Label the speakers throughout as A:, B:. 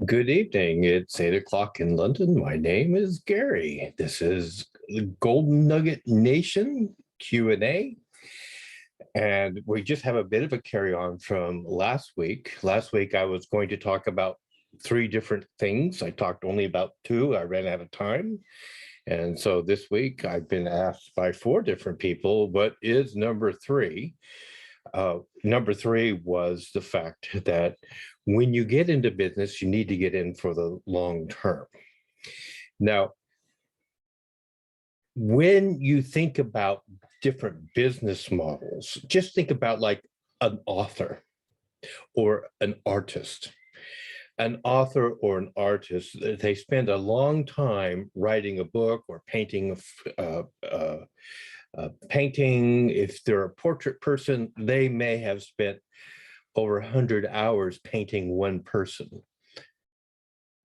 A: Good evening. It's 8 o'clock in London. My name is Gary. This is the Golden Nugget Nation Q&A. And we just have a bit of a carry on from last week. Last week, I was going to talk about three different things. I talked only about two. I ran out of time. And so this week, I've been asked by four different people, what is number three? Number three was the fact that when you get into business, you need to get in for the long term. Now, when you think about different business models, just think about like an author or an artist. An author or an artist, they spend a long time writing a book or painting painting. If they're a portrait person, they may have spent over 100 hours painting one person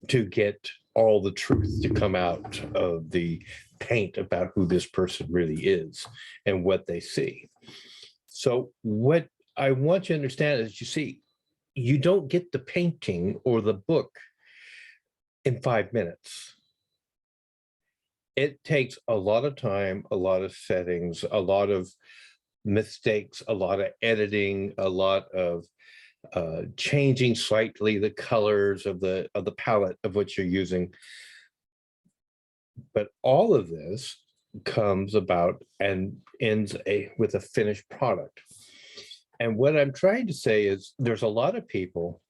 A: to get all the truth to come out of the paint about who this person really is and what they see. So what I want you to understand is, you see, you don't get the painting or the book in 5 minutes. It takes a lot of time, a lot of settings, a lot of mistakes, a lot of editing, a lot of changing slightly the colors of the palette of what you're using. But all of this comes about and ends with a finished product. And what I'm trying to say is there's a lot of people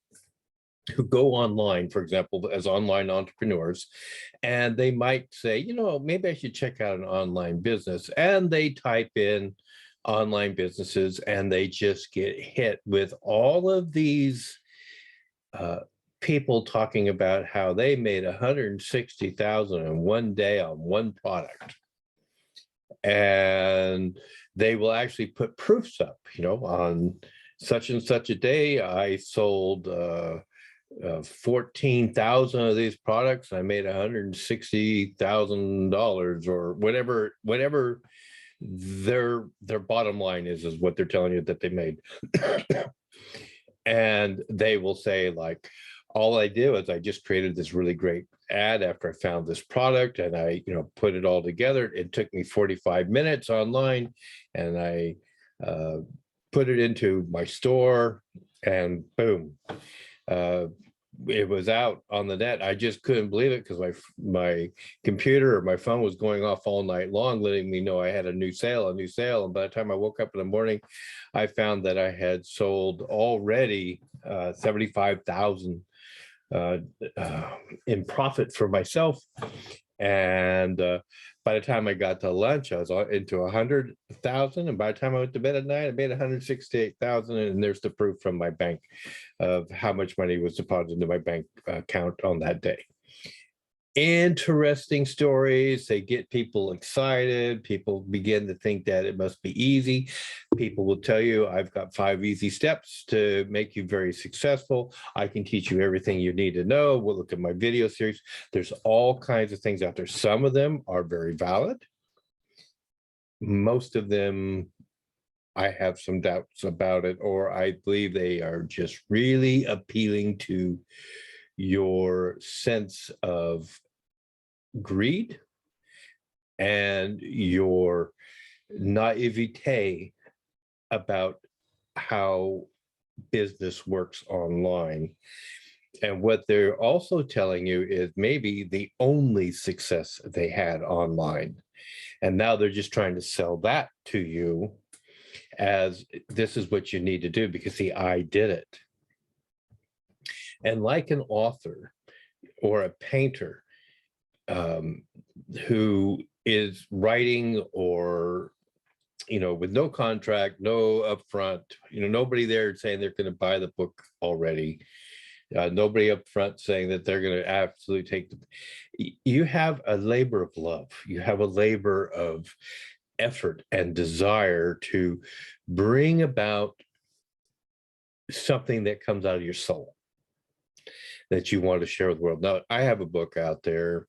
A: who go online, for example, as online entrepreneurs, and they might say, you know, maybe I should check out an online business. And they type in online businesses and they just get hit with all of these people talking about how they made 160,000 in one day on one product. And they will actually put proofs up, you know, on such and such a day, I sold 14,000 of these products. I made $160,000 or whatever their bottom line is what they're telling you that they made. And they will say, like, all I did was I just created this really great ad after I found this product, and I, you know, put it all together. It took me 45 minutes online, and I put it into my store, and boom, it was out on the net. I just couldn't believe it because my computer or my phone was going off all night long, letting me know I had a new sale. And by the time I woke up in the morning, I found that I had sold already 75,000 in profit for myself. And by the time I got to lunch, I was into 100,000. And by the time I went to bed at night, I made 168,000. And there's the proof from my bank of how much money was deposited into my bank account on that day. Interesting stories. They get people excited. People begin to think that it must be easy. People will tell you, I've got 5 easy steps to make you very successful. I can teach you everything you need to know. We'll look at my video series. There's all kinds of things out there. Some of them are very valid. Most of them, I have some doubts about it, or I believe they are just really appealing to your sense of greed and your naivete about how business works online. And what they're also telling you is maybe the only success they had online. And now they're just trying to sell that to you as this is what you need to do because, see, I did it. And like an author or a painter who is writing, or, you know, with no contract, no upfront, you know, nobody there saying they're going to buy the book already. Nobody up front saying that they're going to absolutely take you have a labor of love. You have a labor of effort and desire to bring about something that comes out of your soul that you want to share with the world. Now, I have a book out there.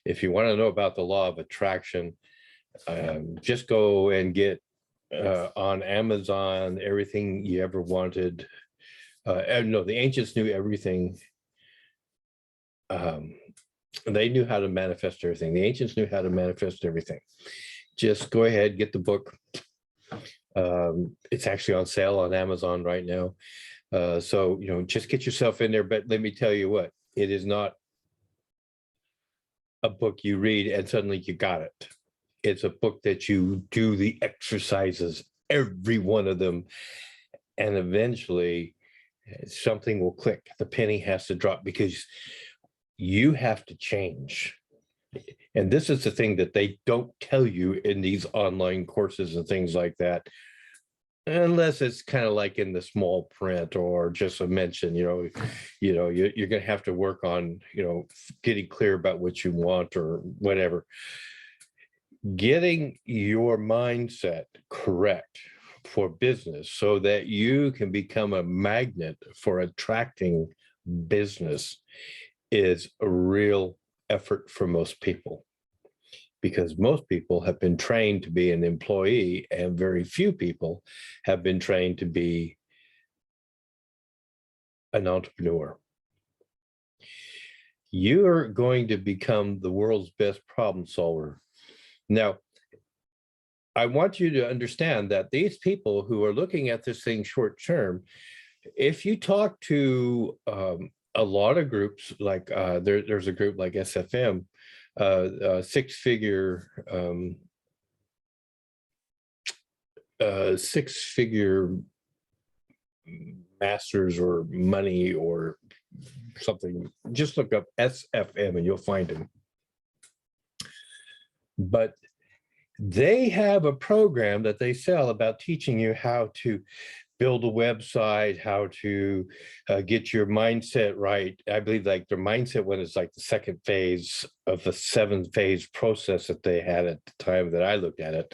A: If you want to know about the law of attraction, just go and get on Amazon everything you ever wanted. No, the ancients knew everything They knew how to manifest everything. The ancients knew how to manifest everything. Just go ahead, get the book. It's actually on sale on Amazon right now. So, just get yourself in there. But let me tell you what, it is not a book you read and suddenly you got it. It's a book that you do the exercises, every one of them, and eventually something will click. The penny has to drop because you have to change. And this is the thing that they don't tell you in these online courses and things like that, unless it's kind of like in the small print or just a mention. You're going to have to work on, getting clear about what you want or whatever. Getting your mindset correct for business so that you can become a magnet for attracting business is a real effort for most people, because most people have been trained to be an employee and very few people have been trained to be an entrepreneur. You're going to become the world's best problem solver. Now, I want you to understand that these people who are looking at this thing short term, if you talk to a lot of groups, like there's a group like SFM, six-figure masters or money or something. Just look up SFM and you'll find them. But they have a program that they sell about teaching you how to build a website, how to get your mindset right. I believe like their mindset one is like the second phase of the 7-phase process that they had at the time that I looked at it.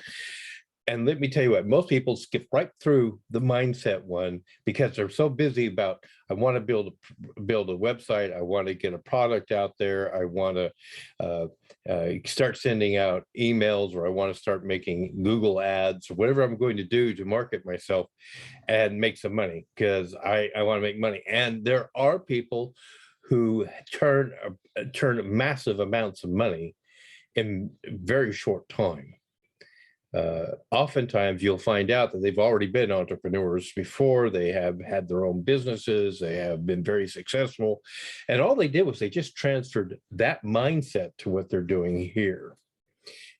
A: And let me tell you what, most people skip right through the mindset one because they're so busy about, I want to build a website, I want to get a product out there, I want to start sending out emails, or I want to start making Google ads, or whatever I'm going to do to market myself and make some money, because I want to make money. And there are people who turn massive amounts of money in very short time. Oftentimes you'll find out that they've already been entrepreneurs before, they have had their own businesses, they have been very successful, and all they did was they just transferred that mindset to what they're doing here.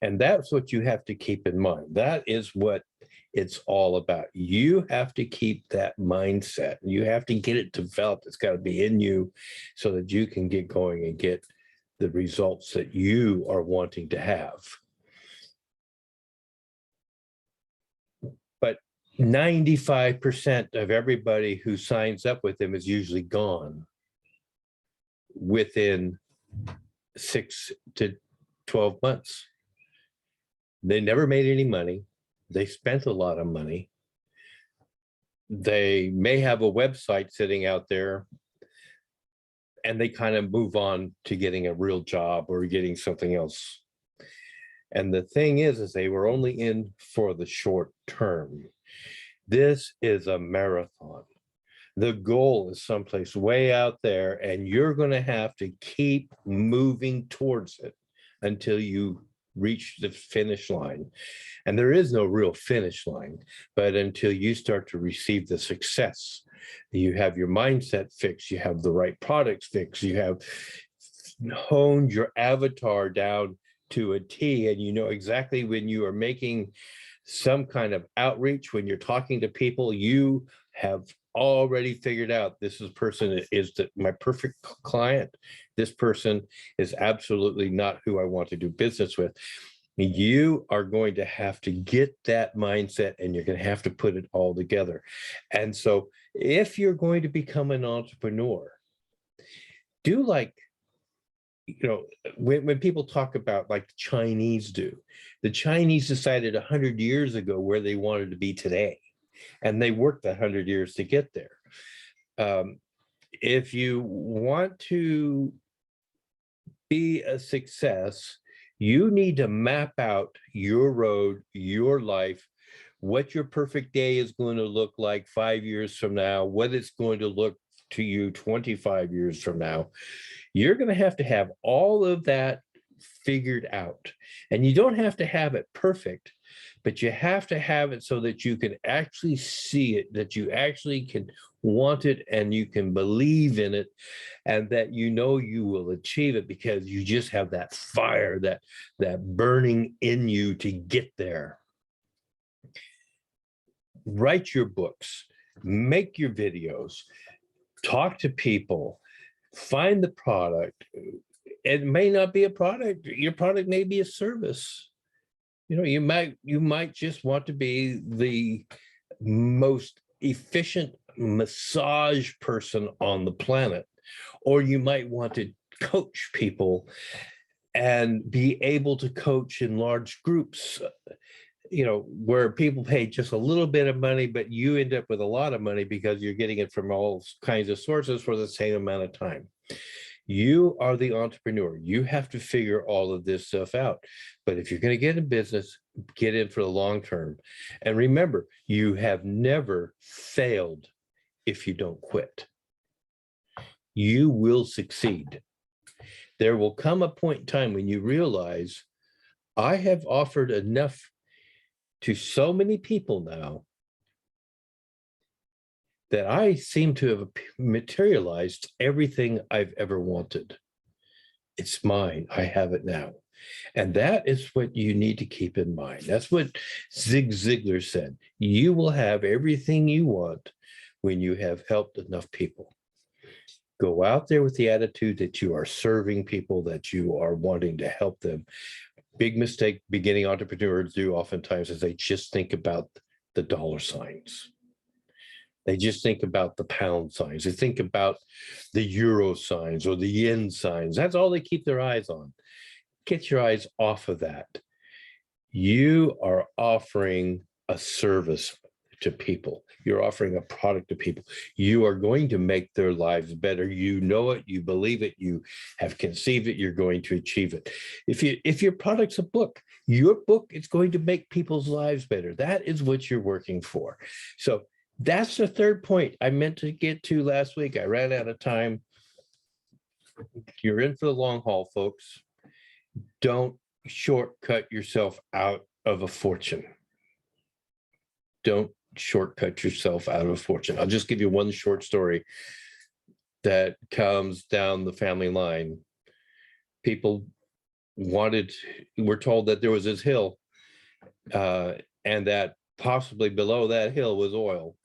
A: And that's what you have to keep in mind. That is what it's all about. You have to keep that mindset. You have to get it developed. It's got to be in you so that you can get going and get the results that you are wanting to have. But 95% of everybody who signs up with them is usually gone within 6 to 12 months. They never made any money. They spent a lot of money. They may have a website sitting out there and they kind of move on to getting a real job or getting something else. And the thing is they were only in for the short term. This is a marathon. The goal is someplace way out there, and you're going to have to keep moving towards it until you reach the finish line. And there is no real finish line, but until you start to receive the success, you have your mindset fixed, you have the right products fixed, you have honed your avatar down to a T, and you know exactly when you are making some kind of outreach, when you're talking to people, you have already figured out this person is my perfect client. This person is absolutely not who I want to do business with. You are going to have to get that mindset, and you're going to have to put it all together. And so if you're going to become an entrepreneur, do like, when people talk about like the Chinese do, the Chinese decided 100 years ago where they wanted to be today, and they worked 100 years to get there. If you want to be a success, you need to map out your road, your life, what your perfect day is going to look like 5 years from now, what it's going to look to you 25 years from now, you're going to have all of that figured out. And you don't have to have it perfect, but you have to have it so that you can actually see it, that you actually can want it and you can believe in it, and that you know you will achieve it because you just have that fire, that burning in you to get there. Write your books, make your videos, talk to people, find the product. It may not be a product. Your product may be a service. You know, you might just want to be the most efficient massage person on the planet, or you might want to coach people and be able to coach in large groups, you know, where people pay just a little bit of money, but you end up with a lot of money because you're getting it from all kinds of sources for the same amount of time. You are the entrepreneur. You have to figure all of this stuff out. But if you're going to get in business, get in for the long term. And remember, you have never failed if you don't quit. You will succeed. There will come a point in time when you realize, I have offered enough to so many people now that I seem to have materialized everything I've ever wanted. It's mine. I have it now. And that is what you need to keep in mind. That's what Zig Ziglar said. You will have everything you want when you have helped enough people. Go out there with the attitude that you are serving people, that you are wanting to help them. Big mistake beginning entrepreneurs do oftentimes is they just think about the dollar signs. They just think about the pound signs. They think about the euro signs or the yen signs. That's all they keep their eyes on. Get your eyes off of that. You are offering a service to people. You're offering a product to people. You are going to make their lives better. You know it, you believe it, you have conceived it, you're going to achieve it. If your product's a book, your book is going to make people's lives better. That is what you're working for. So that's the third point I meant to get to last week. I ran out of time. You're in for the long haul, folks. Don't shortcut yourself out of a fortune. Don't shortcut yourself out of a fortune. I'll just give you one short story that comes down the family line. People were told that there was this hill and that possibly below that hill was oil.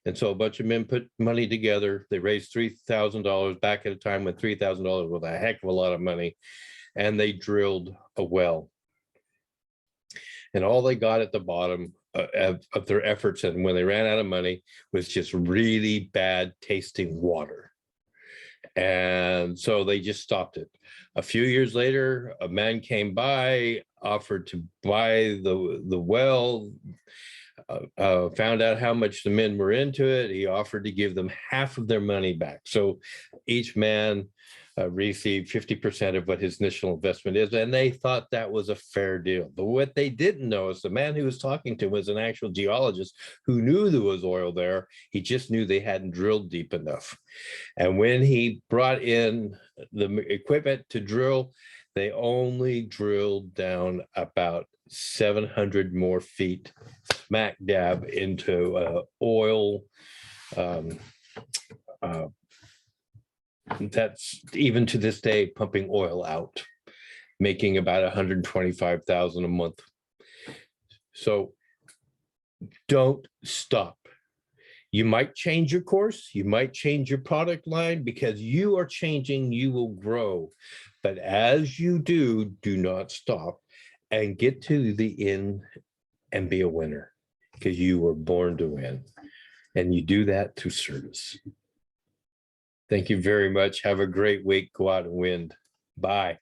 A: And so a bunch of men put money together. They raised $3,000 back at a time when $3,000 was a heck of a lot of money. And they drilled a well. And all they got at the bottom of their efforts, and when they ran out of money, was just really bad tasting water. And so they just stopped it. A few years later, a man came by, offered to buy the well, found out how much the men were into it. He offered to give them half of their money back. So each man received 50% of what his initial investment is, and they thought that was a fair deal. But what they didn't know is the man he was talking to was an actual geologist who knew there was oil there. He just knew they hadn't drilled deep enough. And when he brought in the equipment to drill, they only drilled down about 700 more feet, smack dab into oil. That's even to this day pumping oil out, making about 125,000 a month. So don't stop. You might change your course, you might change your product line, because you are changing, you will grow. But as you do, do not stop and get to the end and be a winner, because you were born to win. And you do that through service. Thank you very much. Have a great week. Go out and win. Bye.